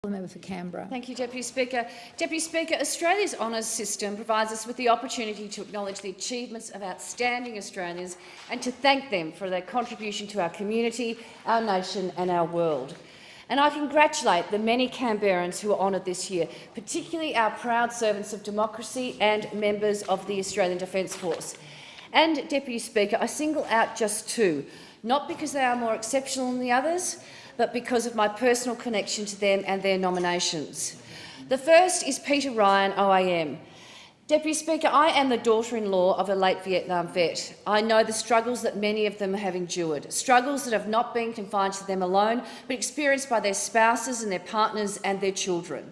The member for Canberra. Thank you, Deputy Speaker. Deputy Speaker, Australia's honours system provides us with the opportunity to acknowledge the achievements of outstanding Australians and to thank them for their contribution to our community, our nation and our world. And I congratulate the many Canberrans who are honoured this year, particularly our proud servants of democracy and members of the Australian Defence Force. And, Deputy Speaker, I single out just two, not because they are more exceptional than the others, but because of my personal connection to them and their nominations. The first is Peter Ryan, OAM. Deputy Speaker, I am the daughter-in-law of a late Vietnam vet. I know the struggles that many of them have endured, struggles that have not been confined to them alone, but experienced by their spouses and their partners and their children.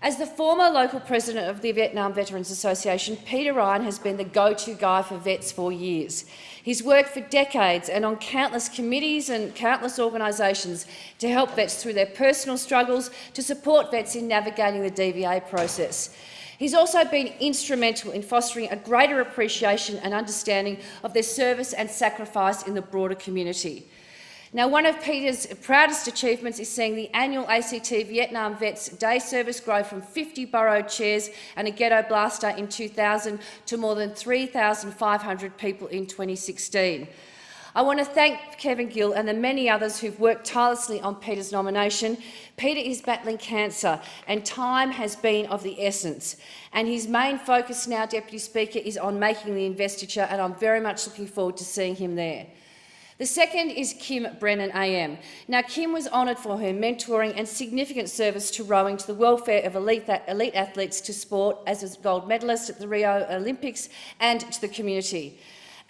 As the former local president of the Vietnam Veterans Association, Peter Ryan has been the go-to guy for vets for years. He's worked for decades and on countless committees and countless organisations to help vets through their personal struggles, to support vets in navigating the DVA process. He's also been instrumental in fostering a greater appreciation and understanding of their service and sacrifice in the broader community. Now, one of Peter's proudest achievements is seeing the annual ACT Vietnam Vets Day service grow from 50 borrowed chairs and a ghetto blaster in 2000 to more than 3,500 people in 2016. I want to thank Kevin Gill and the many others who've worked tirelessly on Peter's nomination. Peter is battling cancer and time has been of the essence. And his main focus now, Deputy Speaker, is on making the investiture, and I'm very much looking forward to seeing him there. The second is Kim Brennan AM. Now, Kim was honoured for her mentoring and significant service to rowing, to the welfare of elite athletes, to sport as a gold medalist at the Rio Olympics and to the community.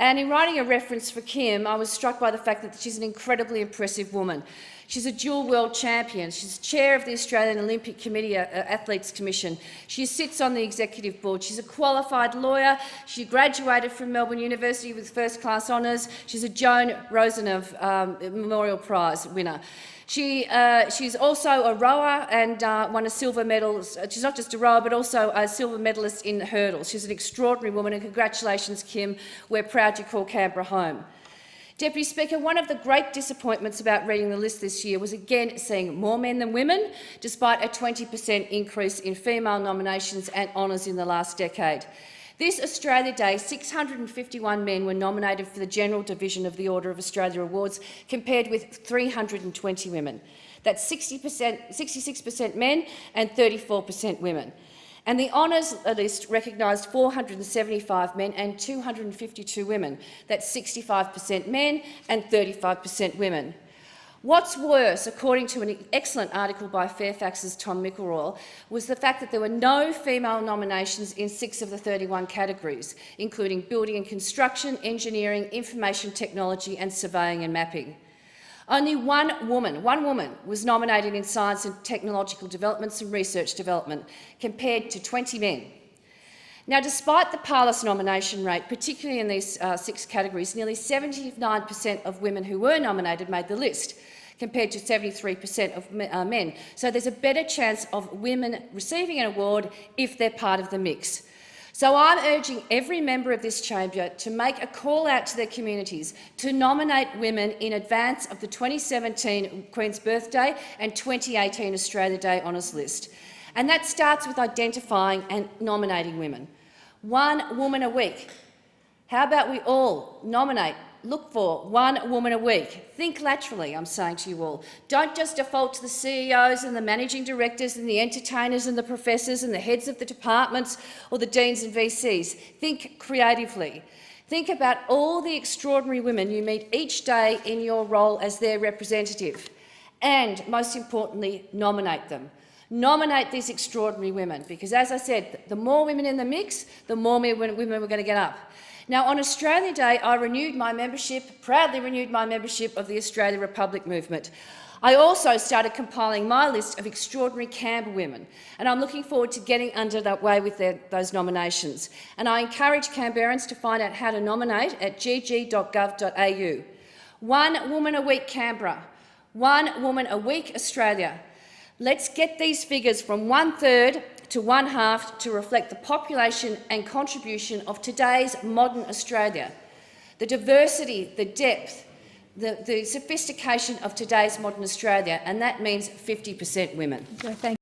And in writing a reference for Kim, I was struck by the fact that she's an incredibly impressive woman. She's a dual world champion. She's chair of the Australian Olympic Committee Athletes Commission. She sits on the executive board. She's a qualified lawyer. She graduated from Melbourne University with first-class honours. She's a Joan Rosenov Memorial Prize winner. She's also a rower and won a silver medal. She's not just a rower, but also a silver medalist in hurdles. She's an extraordinary woman, and congratulations, Kim. We're proud to call Canberra home. Deputy Speaker, one of the great disappointments about reading the list this year was again seeing more men than women, despite a 20% increase in female nominations and honours in the last decade. This Australia Day, 651 men were nominated for the General Division of the Order of Australia Awards, compared with 320 women. That's 66% men and 34% women. And the honours list recognised 475 men and 252 women. That's 65% men and 35% women. What's worse, according to an excellent article by Fairfax's Tom Mickelroy, was the fact that there were no female nominations in 6 of the 31 categories, including building and construction, engineering, information technology and surveying and mapping. Only one woman was nominated in science and technological developments and research development, compared to 20 men. Now, despite the parlous nomination rate, particularly in these 6 categories, nearly 79% of women who were nominated made the list, compared to 73% of men. So there's a better chance of women receiving an award if they're part of the mix. So I'm urging every member of this chamber to make a call out to their communities to nominate women in advance of the 2017 Queen's Birthday and 2018 Australia Day honours list. And that starts with identifying and nominating women. One woman a week. How about we all nominate, look for one woman a week? Think laterally, I'm saying to you all. Don't just default to the CEOs and the managing directors and the entertainers and the professors and the heads of the departments or the deans and VCs. Think creatively. Think about all the extraordinary women you meet each day in your role as their representative. And, most importantly, nominate them. Nominate these extraordinary women, because, as I said, the more women in the mix, the more women we're going to get up. Now, on Australia Day, I proudly renewed my membership of the Australia Republic movement. I also started compiling my list of extraordinary Canberra women, and I'm looking forward to getting under that way with those nominations. And I encourage Canberrans to find out how to nominate at gg.gov.au. One woman a week Canberra, one woman a week Australia. Let's get these figures from 1/3 to 1/2 to reflect the population and contribution of today's modern Australia. The diversity, the depth, the sophistication of today's modern Australia, and that means 50% women. Thank